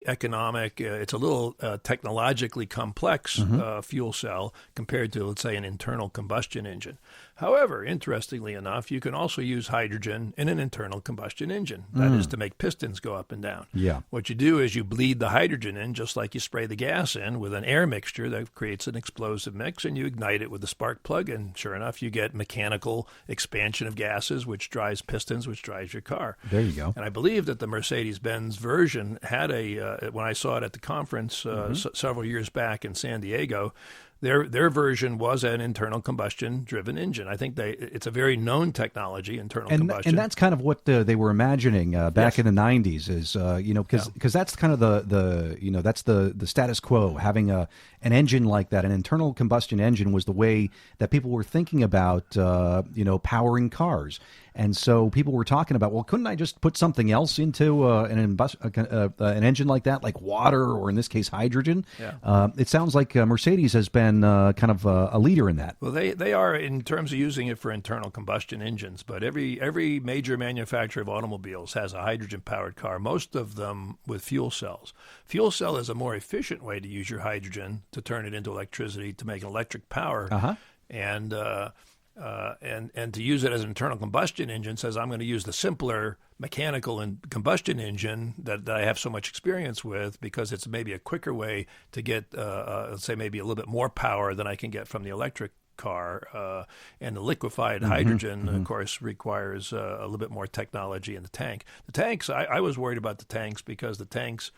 economic. It's a little technologically complex fuel cell compared to, let's say, an internal combustion engine. However, interestingly enough, you can also use hydrogen in an internal combustion engine. That is to make pistons go up and down. Yeah. What you do is you bleed the hydrogen in, just like you spray the gas in, with an air mixture that creates an explosive mix, and you ignite it with a spark plug, and sure enough, you get mechanical expansion of gases, which drives pistons, which drives your car. There you go. And I believe that the Mercedes-Benz version had when I saw it at the conference several years back in San Diego, their version was an internal combustion driven engine. I think it's a very known technology, internal combustion. And that's kind of what they were imagining back in the 90s is, because that's kind of that's the status quo. Having an engine like that, an internal combustion engine, was the way that people were thinking about, powering cars. And so people were talking about, well, couldn't I just put something else into an engine like that, like water, or in this case, hydrogen? Yeah. It sounds like Mercedes has been kind of a leader in that. Well, they are in terms of using it for internal combustion engines, but every major manufacturer of automobiles has a hydrogen-powered car, most of them with fuel cells. Fuel cell is a more efficient way to use your hydrogen to turn it into electricity to make electric power. And to use it as an internal combustion engine says, I'm going to use the simpler mechanical and combustion engine that I have so much experience with, because it's maybe a quicker way to get, let's say, maybe a little bit more power than I can get from the electric car. And the liquefied hydrogen, of course, requires a little bit more technology in the tank. The tanks, I was worried about the tanks because the tanks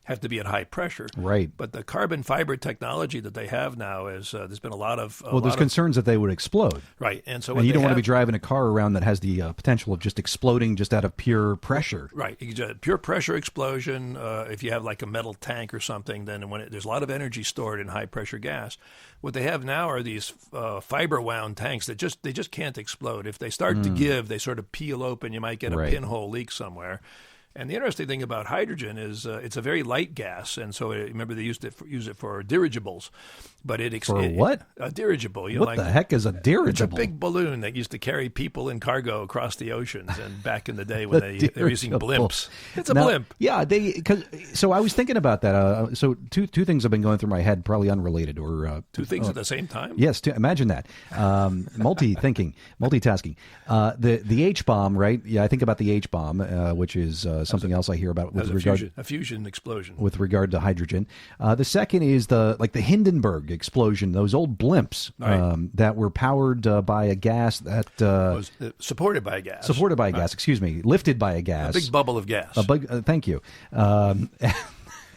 have to be at high pressure. Right. But the carbon fiber technology that they have now is, there's been a lot of... there's concerns that they would explode. Right. And so you don't want to be driving a car around that has the potential of just exploding just out of pure pressure. Right. Pure pressure explosion. If you have like a metal tank or something, then there's a lot of energy stored in high pressure gas. What they have now are these fiber wound tanks that they just can't explode. If they start to give, they sort of peel open. You might get a pinhole leak somewhere. And the interesting thing about hydrogen is it's a very light gas, and so remember they use it for dirigibles, but what? A dirigible. What the heck is a dirigible? It's a big balloon that used to carry people and cargo across the oceans, and back in the day when they were using blimps. It's a blimp. Yeah, so I was thinking about that. So two things have been going through my head, probably unrelated, or two things at the same time. Yes, imagine that. Multitasking. The H bomb, right? Yeah, I think about the H bomb, which is something else I hear about with regard a fusion explosion with regard to hydrogen. The second is the Hindenburg explosion, those old blimps that were powered by a gas that was supported by a gas. Supported by a gas. Excuse me, lifted by a gas. A big bubble of gas. Thank you.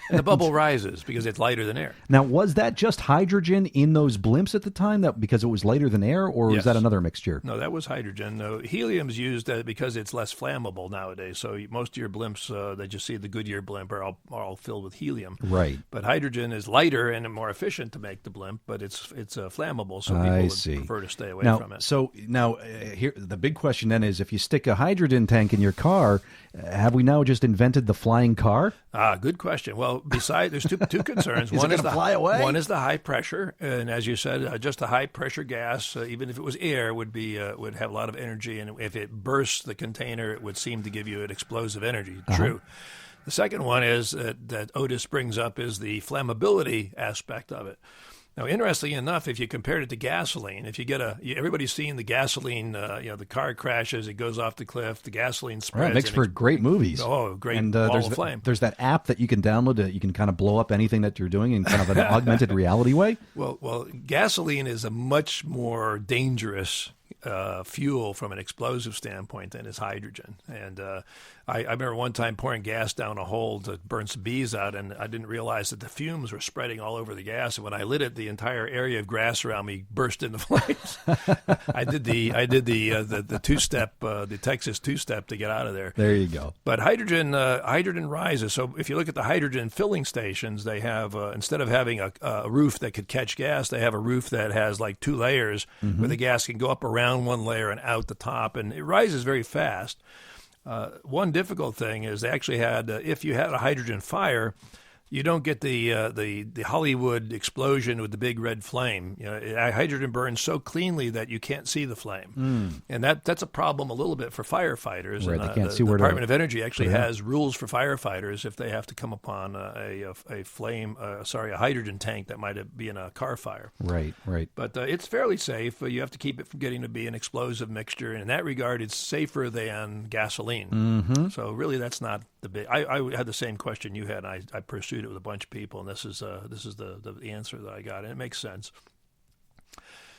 And the bubble rises because it's lighter than air. Now, was that just hydrogen in those blimps at the time, because it was lighter than air, or was that another mixture? No, that was hydrogen. No, helium's used because it's less flammable nowadays. So most of your blimps that you see, the Goodyear blimp, are all filled with helium. Right. But hydrogen is lighter and more efficient to make the blimp, but it's flammable, so people would prefer to stay away from it. So now, here the big question then is, if you stick a hydrogen tank in your car, have we now just invented the flying car? Good question. Well, besides, there's two concerns. One is fly away? One is the high pressure, and as you said, just a high pressure gas, even if it was air, would have a lot of energy, and if it bursts the container, it would seem to give you an explosive energy. True. The second one is that Otis brings up is the flammability aspect of it. Now, interestingly enough, if you compared it to gasoline, if you get everybody's seen the gasoline, the car crashes, it goes off the cliff, the gasoline spreads. It makes for great movies. Oh, great ball of flame. There's that app that you can download that you can kind of blow up anything that you're doing in kind of an augmented reality way. Well, gasoline is a much more dangerous fuel from an explosive standpoint than is hydrogen. And I remember one time pouring gas down a hole to burn some bees out, and I didn't realize that the fumes were spreading all over the gas. And when I lit it, the entire area of grass around me burst into flames. I did the two-step, the Texas two-step to get out of there. There you go. But hydrogen rises. So if you look at the hydrogen filling stations, they have instead of having a roof that could catch gas, they have a roof that has like two layers where the gas can go up around one layer and out the top, and it rises very fast. One difficult thing is they actually had, if you had a hydrogen fire, You don't get the Hollywood explosion with the big red flame. Hydrogen burns so cleanly that you can't see the flame, and that's a problem a little bit for firefighters. Right, and they can't see the where Department of Energy actually put it has rules for firefighters if they have to come upon a hydrogen tank that might be in a car fire. Right. But it's fairly safe. You have to keep it from getting to be an explosive mixture, and in that regard, it's safer than gasoline. Mm-hmm. So really, that's not the big. I had the same question you had. And I pursued it with a bunch of people, and this is the answer that I got, and it makes sense.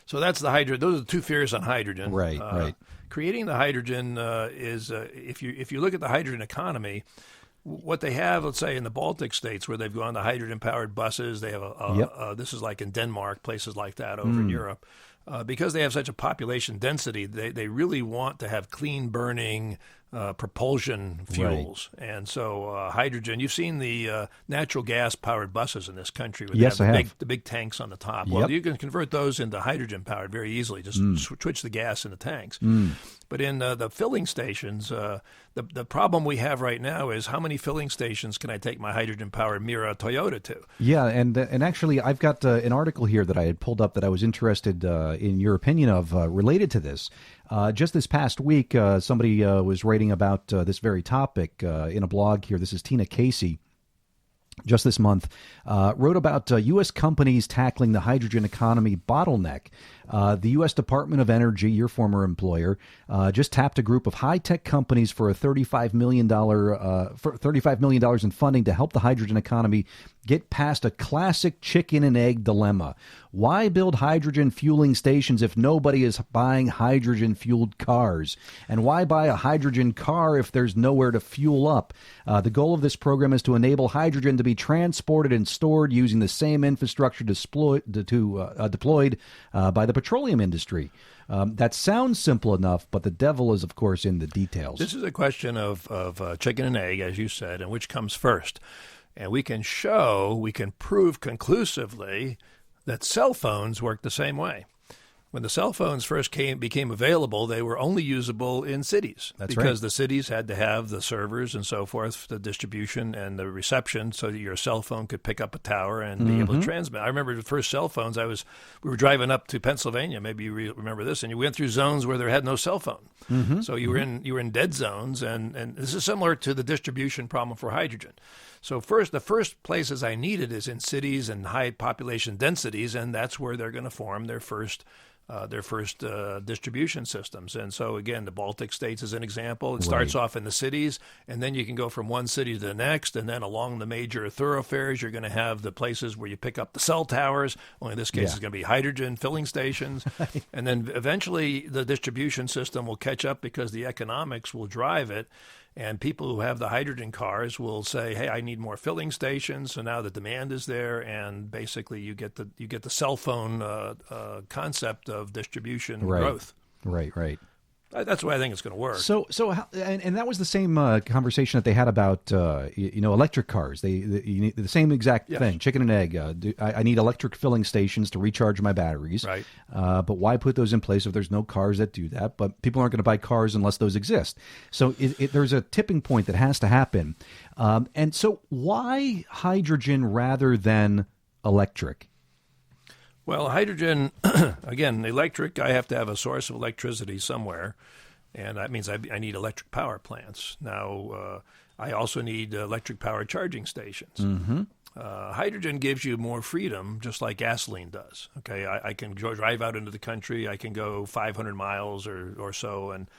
So that's the hydrogen. Those are the two fears on hydrogen. Right. Creating the hydrogen is if you look at the hydrogen economy, what they have, let's say in the Baltic states where they've gone to hydrogen-powered buses, they have this is like in Denmark, places like that over in Europe. Because they have such a population density, they really want to have clean burning propulsion fuels. Right. And so hydrogen, you've seen the natural gas powered buses in this country. Yes, I have. The big tanks on the top. Yep. Well, you can convert those into hydrogen powered very easily. Just switch the gas in the tanks. But in the filling stations, the problem we have right now is how many filling stations can I take my hydrogen-powered Mira Toyota to? Yeah, and actually, I've got an article here that I had pulled up that I was interested in your opinion of related to this. Just this past week, somebody was writing about this very topic in a blog here. This is Tina Casey. Just this month, wrote about U.S. companies tackling the hydrogen economy bottleneck. The U.S. Department of Energy, your former employer, just tapped a group of high-tech companies for a $35 million in funding to help the hydrogen economy get past a classic chicken and egg dilemma. Why build hydrogen fueling stations if nobody is buying hydrogen-fueled cars? And why buy a hydrogen car if there's nowhere to fuel up? The goal of this program is to enable hydrogen to be transported and stored using the same infrastructure deployed by the petroleum industry. That sounds simple enough, but the devil is, of course, in the details. This is a question of chicken and egg, as you said, and which comes first. And we can prove conclusively that cell phones work the same way. When the cell phones first became available, they were only usable in cities. That's because right. The cities had to have the servers and so forth, the distribution and the reception, so that your cell phone could pick up a tower and be able to transmit. I remember the first cell phones. We were driving up to Pennsylvania. Maybe you remember this, and you went through zones where there had no cell phone. So you were in dead zones, and this is similar to the distribution problem for hydrogen. So the first places I need it is in cities and high population densities, and that's where they're going to form their first distribution systems. And so, again, the Baltic states is an example. It starts off in the cities, and then you can go from one city to the next, and then along the major thoroughfares, you're going to have the places where you pick up the cell towers. Only in this case, it's going to be hydrogen filling stations. And then eventually the distribution system will catch up because the economics will drive it. And people who have the hydrogen cars will say, "Hey, I need more filling stations." So now the demand is there, and basically you get the cell phone concept of distribution growth. Right. That's the way I think it's going to work. And that was the same conversation that they had about electric cars. You need the same exact thing, chicken and egg. I need electric filling stations to recharge my batteries. Right. But why put those in place if there's no cars that do that? But people aren't going to buy cars unless those exist. So there's a tipping point that has to happen. And so why hydrogen rather than electric? Well, hydrogen, again, electric, I have to have a source of electricity somewhere, and that means I need electric power plants. Now, I also need electric power charging stations. Hydrogen gives you more freedom, just like gasoline does. Okay, I can drive out into the country, I can go 500 miles or so, and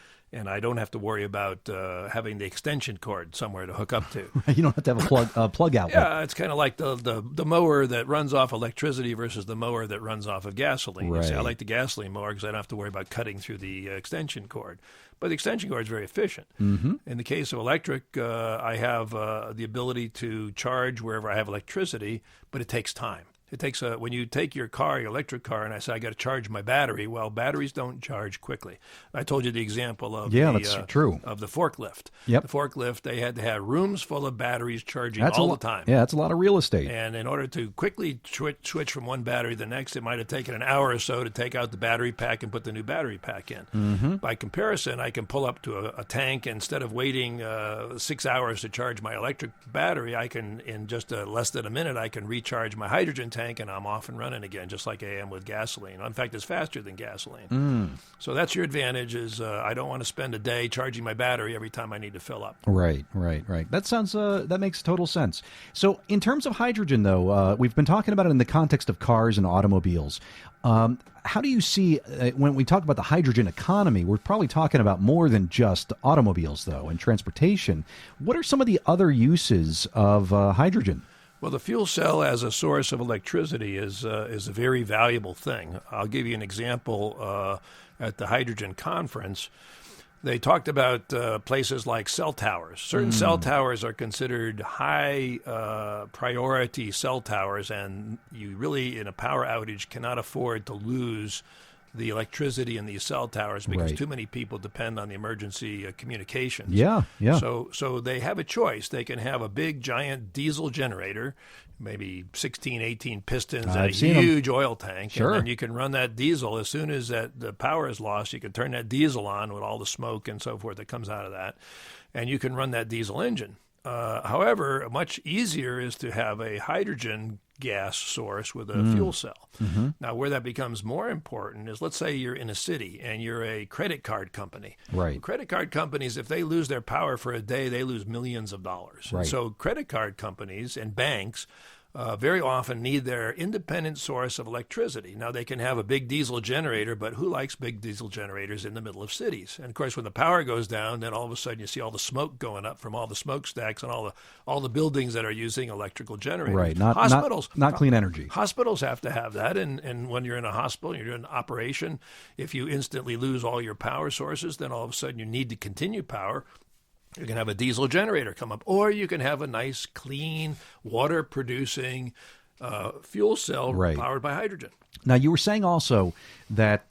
I don't have to worry about having the extension cord somewhere to hook up to. You don't have to have a plug outlet. Yeah, it's kind of like the mower that runs off electricity versus the mower that runs off of gasoline. Right. You see, I like the gasoline mower because I don't have to worry about cutting through the extension cord. But the extension cord is very efficient. In the case of electric, I have the ability to charge wherever I have electricity, but it takes time. It takes when you take your car, your electric car, and I say I got to charge my battery. Well, batteries don't charge quickly. I told you the example of that's true. of the forklift. Yep. The forklift, they had to have rooms full of batteries charging all the time. Yeah, that's a lot of real estate. And in order to quickly switch from one battery to the next, it might have taken an hour or so to take out the battery pack and put the new battery pack in. Mm-hmm. By comparison, I can pull up to a tank, and instead of waiting 6 hours to charge my electric battery, I can, in just less than a minute, I can recharge my hydrogen tank, and I'm off and running again, just like I am with gasoline. In fact, it's faster than gasoline. So that's your advantage, is I don't want to spend a day charging my battery every time I need to fill up. Right. That sounds that makes total sense. So in terms of hydrogen, though, we've been talking about it in the context of cars and automobiles. How do you see, when we talk about the hydrogen economy, we're probably talking about more than just automobiles, though, and transportation. What are some of the other uses of hydrogen? Well, the fuel cell as a source of electricity is a very valuable thing. I'll give you an example. At the hydrogen conference, they talked about places like cell towers. Certain cell towers are considered high priority cell towers, and you really, in a power outage, cannot afford to lose the electricity in these cell towers because too many people depend on the emergency communications. Yeah. So they have a choice. They can have a big, giant diesel generator, maybe 16, 18 pistons, and a huge oil tank. Sure. And then you can run that diesel. As soon as the power is lost, you can turn that diesel on with all the smoke and so forth that comes out of that, and you can run that diesel engine. However, much easier is to have a hydrogen gas source with a fuel cell. Now, where that becomes more important is, let's say you're in a city and you're a credit card company. Right. Credit card companies, if they lose their power for a day, they lose millions of dollars. Right. So credit card companies and banks very often need their independent source of electricity. Now, they can have a big diesel generator, but who likes big diesel generators in the middle of cities? And, of course, when the power goes down, then all of a sudden you see all the smoke going up from all the smokestacks and all the buildings that are using electrical generators. Right, Hospitals. not clean energy. Hospitals have to have that, and when you're in a hospital, you're doing an operation, if you instantly lose all your power sources, then all of a sudden you need to continue power. You can have a diesel generator come up, or you can have a nice, clean, water-producing fuel cell powered by hydrogen. Now, you were saying also that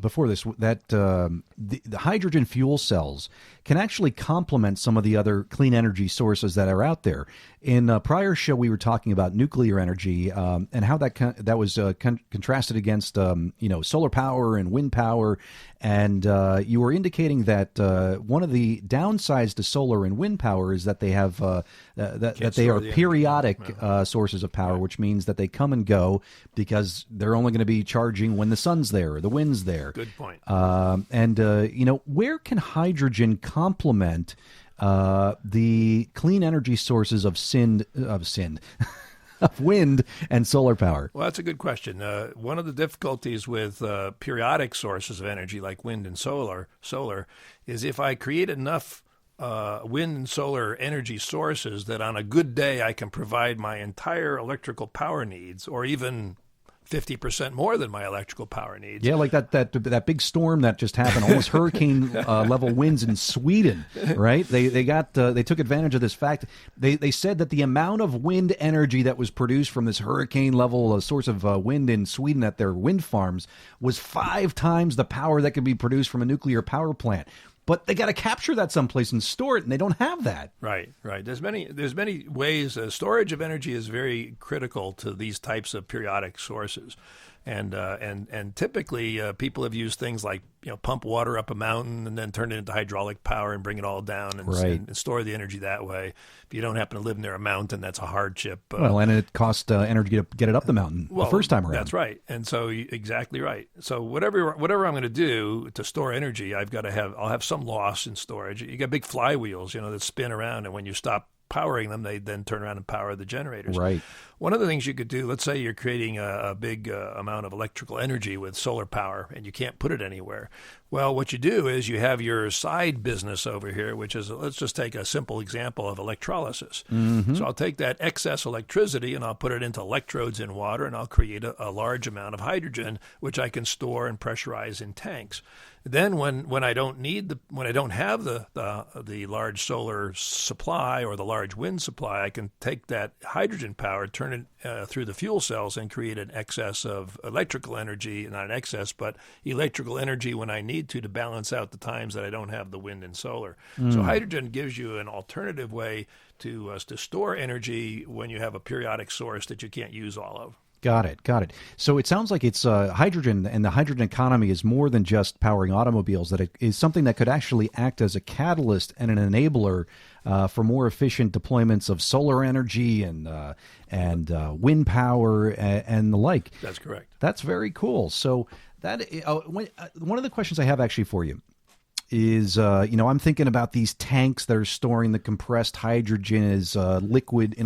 before this that the hydrogen fuel cells can actually complement some of the other clean energy sources that are out there. In a prior show, we were talking about nuclear energy and how that was contrasted against solar power and wind power, and you were indicating that one of the downsides to solar and wind power is that they have that they are periodic sources of power, which means that they come and go because they're only going to be charging when the sun's there or the wind's there. Good point. Where can hydrogen complement the clean energy sources of of wind and solar power? Well, that's a good question. One of the difficulties with periodic sources of energy like wind and solar is if I create enough wind and solar energy sources that on a good day I can provide my entire electrical power needs, or even 50% more than my electrical power needs. Yeah, like that big storm that just happened, almost hurricane level winds in Sweden, right? They took advantage of this fact. They said that the amount of wind energy that was produced from this hurricane level source of wind in Sweden at their wind farms was 5 times the power that could be produced from a nuclear power plant. But they got to capture that someplace and store it, and they don't have that. Right. There's many ways. Storage of energy is very critical to these types of periodic sources, and typically people have used things like pump water up a mountain and then turn it into hydraulic power and bring it all down and store the energy that way. If you don't happen to live near a mountain, that's a hardship. And it costs energy to get it up the mountain the first time around. That's right, and so exactly right. So whatever I'm going to do to store energy, I'll have some loss in storage. You got big flywheels, that spin around, and when you stop powering them, they then turn around and power the generators. Right. One of the things you could do, let's say you're creating a big amount of electrical energy with solar power and you can't put it anywhere. Well, what you do is you have your side business over here, which is, let's just take a simple example of electrolysis. Mm-hmm. So I'll take that excess electricity and I'll put it into electrodes in water, and I'll create a large amount of hydrogen, which I can store and pressurize in tanks. Then when I don't need when I don't have the large solar supply or the large wind supply, I can take that hydrogen power, turn it through the fuel cells, and create an excess of electrical energy. Not an excess, but electrical energy when I need to balance out the times that I don't have the wind and solar. So hydrogen gives you an alternative way to store energy when you have a periodic source that you can't use all of. Got it. Got it. So it sounds like it's hydrogen, and the hydrogen economy is more than just powering automobiles, that it is something that could actually act as a catalyst and an enabler for more efficient deployments of solar energy and wind power and the like. That's correct. That's very cool. So that one of the questions I have actually for you is, I'm thinking about these tanks that are storing the compressed hydrogen as liquid in